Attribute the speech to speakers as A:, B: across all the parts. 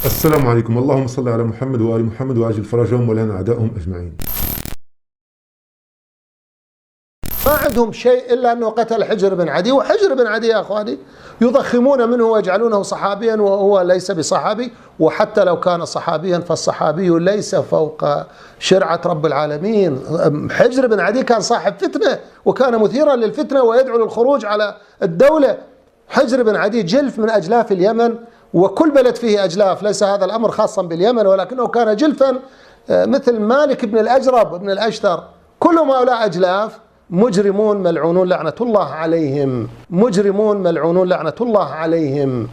A: السلام عليكم. اللهم صل على محمد وآل محمد وعجل فرجهم ولنا أعدائهم أجمعين.
B: ما عندهم شيء إلا أنه قتل حجر بن عدي، وحجر بن عدي يا أخواني يضخمون منه ويجعلونه صحابيا وهو ليس بصحابي، وحتى لو كان صحابيا فالصحابي ليس فوق شرعة رب العالمين. حجر بن عدي كان صاحب فتنة وكان مثيرا للفتنة ويدعو للخروج على الدولة. حجر بن عدي جلف من أجلاف اليمن، وكل بلد فيه أجلاف، ليس هذا الأمر خاصا باليمن، ولكنه كان جلفا مثل مالك بن الأجرب بن الأشتر. كلهم هؤلاء أجلاف مجرمون ملعونون لعنة الله عليهم، مجرمون ملعونون لعنة الله عليهم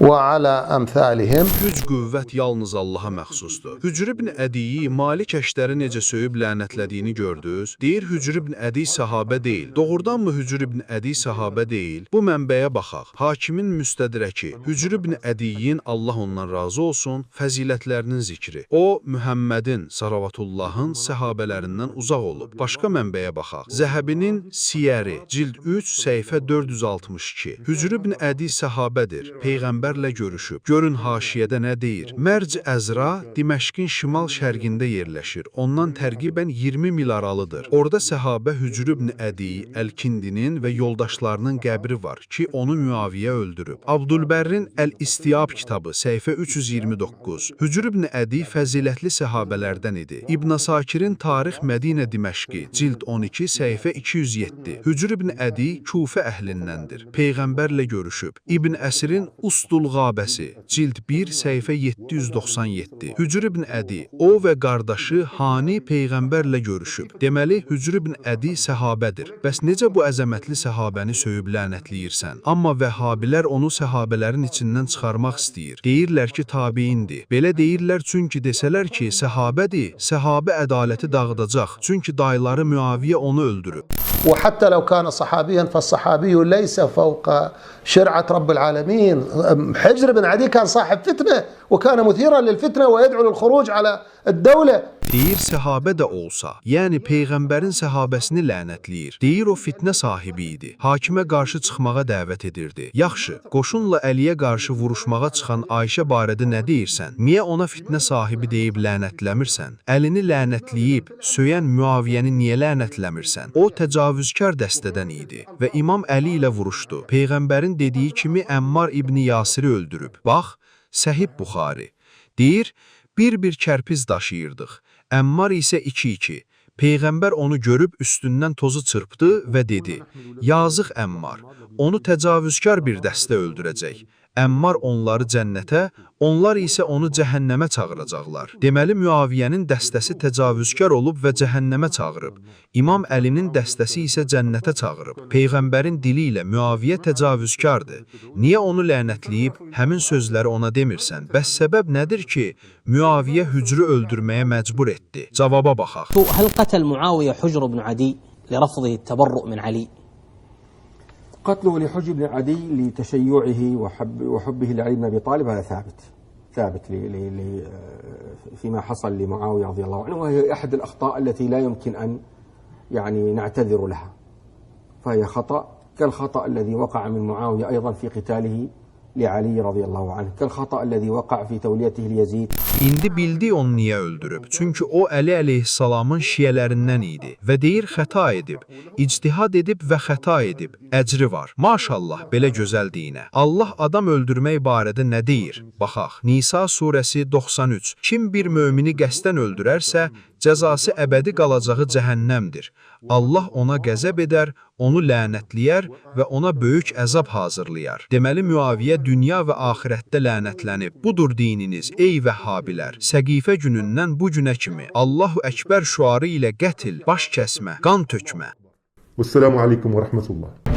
B: وعلى أمثالهم.
C: Güc qüvvət yalnız Allaha məxsusdur. Hücr ibn Ədiyi Malik Əşdəri necə söyüb lənətlədiyini gördünüz? Deyir Hücr ibn Ədi sahabə deyil. Doğrudanmı Hücr ibn Ədi sahabə deyil? Bu mənbəyə baxaq. Hakimin müstədrəki. Hücr ibn Ədiyin, Allah ondan razı olsun, fəzilətlərinin zikri. O, Mühəmmədin, Saravatullahın səhabələrindən uzaq olub. Başqa mənbəyə baxaq. Zəhəbinin Siyəri, cild 3, səhifə 462. Hücr ibn Ədi sahabədir. Peyğəmbərlə görüşüb. Görün haşiyədə nə deyir? Mərc Əzra Diməşqin şimal-şərqində yerləşir. Ondan tərqibən 20 mil aralıdır. Orada səhabə Hücr ibn Ədi, Əl-Kindinin və yoldaşlarının qəbri var ki, onu Müaviyə öldürüb. Abdülbərrin Əl-İstiyab kitabı, səhifə 329. Hücr ibn Ədi fəzilətli səhabələrdən idi. İbn Sakirin Tarix Mədinə Diməşqi, cild 12, səhifə 207. Hücr ibn Ədi Kufə əhlindəndir. Peyğəmbərlə görüşüb. İbn Əsrin Ustul-Qabəsi, cild 1, səhifə 797. Hücr ibn Ədi, o və qardaşı Hani Peyğəmbərlə görüşüb. Deməli, Hücr ibn Ədi səhabədir. Bəs necə bu əzəmətli səhabəni söyüb lənətləyirsən? Amma vəhhabilər onu səhabələrin içindən çıxarmaq istəyir. Deyirlər ki, tabiindir. Belə deyirlər çünki desələr ki, səhabədir, səhabə ədaləti dağıdacaq. Çünki dayıları Müaviyə onu öldürüb.
B: وحتى لو كان صحابيا فالصحابي ليس فوق شرعة رب العالمين. حجر بن عدي كان صاحب فتنة وكان مثيرا للفتنة ويدعو للخروج على الدولة.
C: Deyir səhabə də olsa, yəni Peyğəmbərin səhabəsini lənətləyir. Deyir o fitnə sahibi idi. Hakimə qarşı çıxmağa dəvət edirdi. Yaxşı, qoşunla Əliyə qarşı vuruşmağa çıxan Ayşə barədə nə deyirsən? Niyə ona fitnə sahibi deyib lənətləmirsən? Əlini lənətləyib, söyən Müaviyəni niyə lənətləmirsən? O təcavüzkar dəstədən idi və İmam Əli ilə vuruşdu. Peyğəmbərin dediyi kimi Əmmar ibn Yasiri öldürüb. Bax, Səhih Buxari. Deyir, bir kərpiz daşıyırdıq. Əmmar isə 2-2. Peyğəmbər onu görüb üstündən tozu çırpdı və dedi, yazıq Əmmar, onu təcavüzkar bir dəstə öldürəcək. Əmmar onları cənnətə, onlar isə onu cəhənnəmə çağıracaqlar. Deməli, Müaviyənin dəstəsi təcavüzkar olub və cəhənnəmə çağırıb. İmam Əlinin dəstəsi isə cənnətə çağırıb. Peyğəmbərin dili ilə Müaviyə təcavüzkardır. Niyə onu lənətləyib, həmin sözləri ona demirsən? Bəs səbəb nədir ki, Müaviyə Hücrü öldürməyə məcbur etdi? Cavaba baxaq.
D: هل قتل معاوية حجر بن عدي لرفضه التبرؤ من علي؟
E: قتله لحجر بن عدي لتشيعه وحبه لعلي بن أبي طالب، هذا ثابت فيما حصل لمعاوية رضي الله عنه، وهي أحد الأخطاء التي لا يمكن أن نعتذر لها، فهي خطأ كالخطأ الذي وقع من معاوية أيضا في قتاله لعلي رضي الله عنه، كالخطأ الذي وقع في توليته ليزيد.
C: İndi bildi onu niyə öldürüb. Çünki o Əli əleyhissalamın şiyələrindən idi və deyir xəta edib, ictihad edib və xəta edib, əcri var. Maşallah, belə gözəl dinə. Allah adam öldürmək barədə nə deyir? Baxaq, Nisa surəsi 93. Kim bir mömini qəsdən öldürərsə, cəzası əbədi qalacağı cəhənnəmdir. Allah ona qəzəb edər, onu lənətləyər və ona böyük əzab hazırlayar. Deməli, Müaviyə dünya və axirətdə lənətlənib. Budur dininiz, ey vəhhabilər. Səqifə günündən bu günə kimi Allahu Əkbər şüarı ilə qətl, baş kəsmə, qan tökmə.
A: Vəsselamu aleykum və rəhmətullah.